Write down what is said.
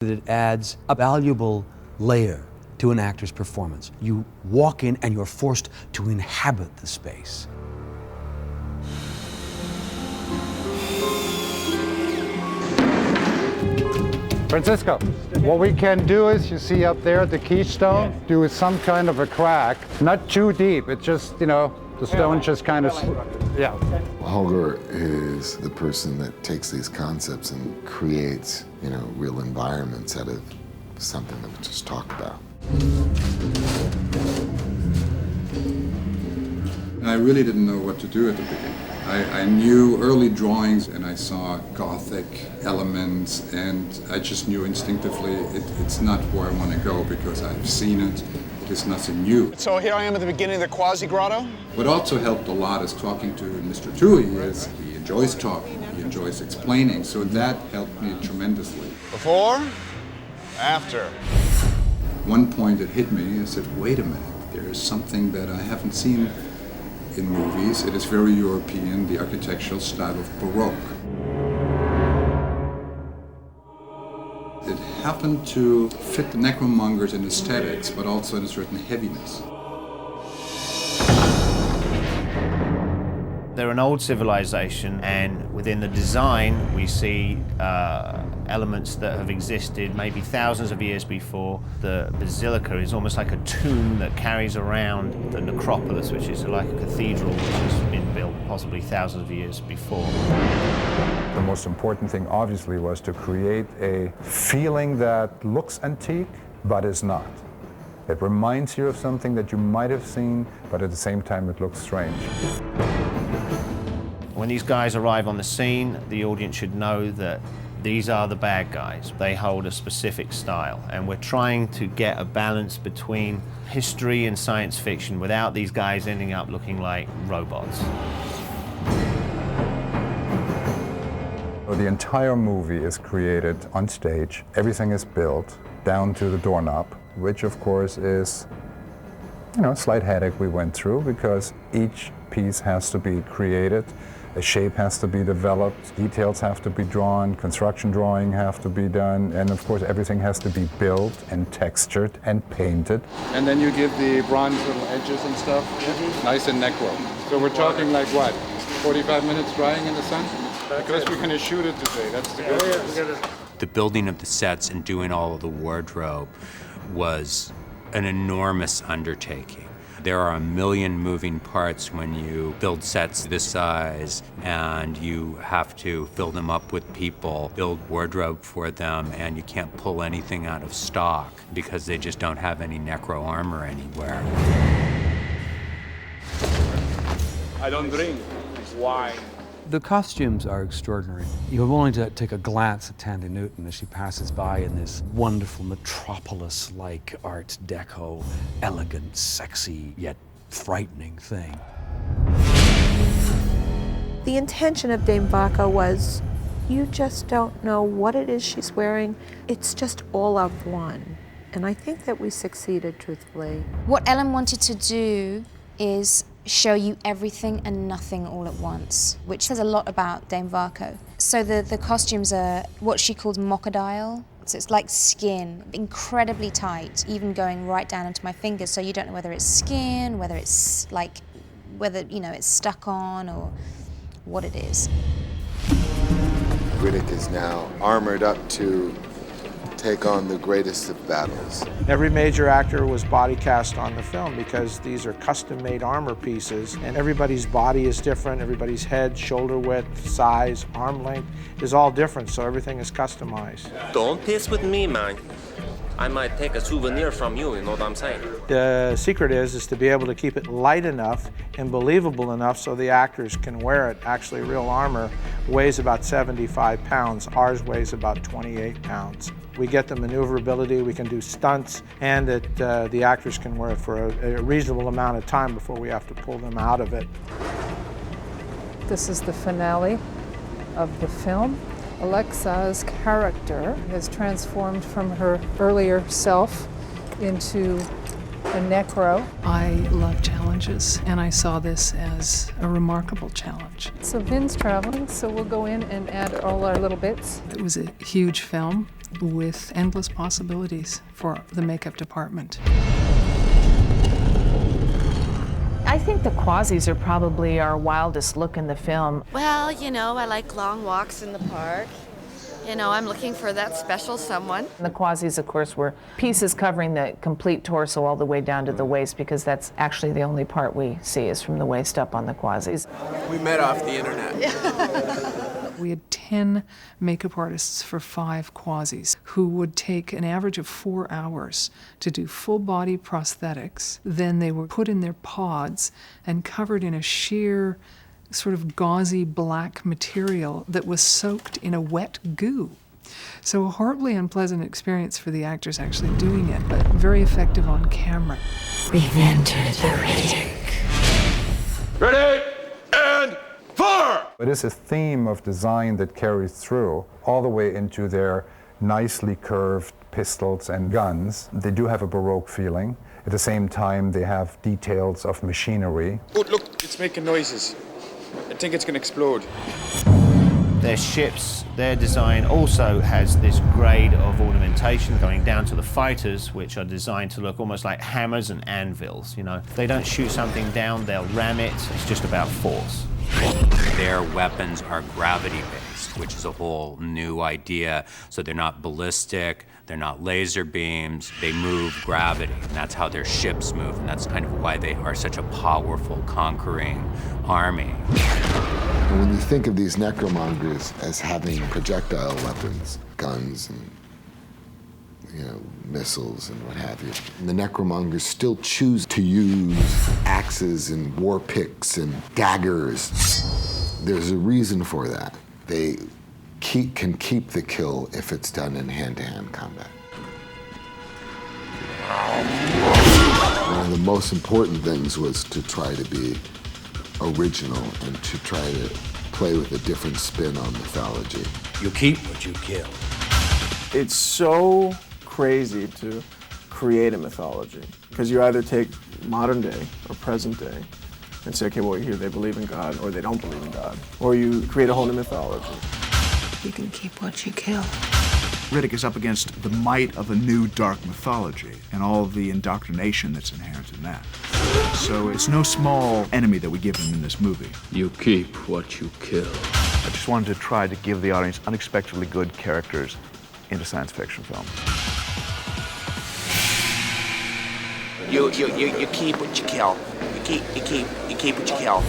that it adds a valuable layer to an actor's performance. You walk in and you're forced to inhabit the space. Francisco, what we can do is, you see up there the keystone, do some kind of a crack, not too deep, it's just, the stone just kind of, yeah. Holger is the person that takes these concepts and creates, real environments out of something that we just talked about. I really didn't know what to do at the beginning. I knew early drawings and I saw Gothic elements, and I just knew instinctively it's not where I want to go because I've seen it. It is nothing new. So here I am at the beginning of the quasi-grotto. What also helped a lot is talking to Mr. Tui. He enjoys talking, he enjoys explaining, so that helped me tremendously. Before, after. One point it hit me, I said, wait a minute, there is something that I haven't seen in movies. It is very European, the architectural style of Baroque. It happened to fit the necromongers in aesthetics, but also in a certain heaviness. They're an old civilization, and within the design we see elements that have existed maybe thousands of years before. The basilica is almost like a tomb that carries around the necropolis, which is like a cathedral which has been built possibly thousands of years before. The most important thing, obviously, was to create a feeling that looks antique, but is not. It reminds you of something that you might have seen, but at the same time it looks strange. When these guys arrive on the scene, the audience should know that these are the bad guys. They hold a specific style, and we're trying to get a balance between history and science fiction without these guys ending up looking like robots. The entire movie is created on stage. Everything is built down to the doorknob, which of course is, a slight headache we went through because each piece has to be created. A shape has to be developed, details have to be drawn, construction drawing have to be done, and of course everything has to be built and textured and painted. And then you give the bronze little edges and stuff, nice and necro. So we're talking like what, 45 minutes drying in the sun? Because we're going to shoot it today, that's the good news. The building of the sets and doing all of the wardrobe was an enormous undertaking. There are a million moving parts when you build sets this size, and you have to fill them up with people, build wardrobe for them, and you can't pull anything out of stock because they just don't have any necro armor anywhere. I don't drink wine. The costumes are extraordinary. You're only to take a glance at Tandy Newton as she passes by in this wonderful metropolis-like Art Deco, elegant, sexy, yet frightening thing. The intention of Dame Vaca was, you just don't know what it is she's wearing. It's just all of one. And I think that we succeeded, truthfully. What Ellen wanted to do is show you everything and nothing all at once, which says a lot about Dame Vaca. So the costumes are what she calls mockadile. So it's like skin, incredibly tight, even going right down into my fingers, so you don't know whether it's skin, whether it's it's stuck on or what it is. Riddick is now armored up to take on the greatest of battles. Every major actor was body cast on the film because these are custom-made armor pieces, and everybody's body is different, everybody's head, shoulder width, size, arm length is all different, so everything is customized. Don't piss with me, man. I might take a souvenir from you know what I'm saying? The secret is to be able to keep it light enough and believable enough so the actors can wear it. Actually, real armor weighs about 75 pounds. Ours weighs about 28 pounds. We get the maneuverability, we can do stunts, and that the actors can wear it for a reasonable amount of time before we have to pull them out of it. This is the finale of the film. Alexa's character has transformed from her earlier self into a necro. I love challenges, and I saw this as a remarkable challenge. So Vin's traveling, so we'll go in and add all our little bits. It was a huge film, with endless possibilities for the makeup department. I think the Quasis are probably our wildest look in the film. Well, you know, I like long walks in the park. You know, I'm looking for that special someone. And the Quasis, of course, were pieces covering the complete torso all the way down to the waist, because that's actually the only part we see is from the waist up on the Quasis. We met off the internet. We had 10 makeup artists for 5 Quasis who would take an average of 4 hours to do full body prosthetics. Then they were put in their pods and covered in a sheer sort of gauzy black material that was soaked in a wet goo. So a horribly unpleasant experience for the actors actually doing it, but very effective on camera. We've entered the Riddick. Ready and fire! It is a theme of design that carries through all the way into their nicely curved pistols and guns. They do have a Baroque feeling. At the same time, they have details of machinery. Oh, look, it's making noises. I think it's going to explode. Their ships, their design also has this grade of ornamentation going down to the fighters, which are designed to look almost like hammers and anvils. You know, if they don't shoot something down, they'll ram it. It's just about force. Their weapons are gravity-based, which is a whole new idea. So they're not ballistic, they're not laser beams, they move gravity, and that's how their ships move, and that's kind of why they are such a powerful, conquering army. And when you think of these necromongers as having projectile weapons, guns and missiles and what have you, and the necromongers still choose to use axes and war picks and daggers. There's a reason for that. They can keep the kill if it's done in hand-to-hand combat. One of the most important things was to try to be original and to try to play with a different spin on mythology. You keep what you kill. It's so crazy to create a mythology, because you either take modern day or present day and say, okay, well, here they believe in God or they don't believe in God, or you create a whole new mythology. You can keep what you kill. Riddick is up against the might of a new dark mythology and all of the indoctrination that's inherent in that. So it's no small enemy that we give him in this movie. You keep what you kill. I just wanted to try to give the audience unexpectedly good characters in a science fiction film. You keep what you kill. You keep what you kill.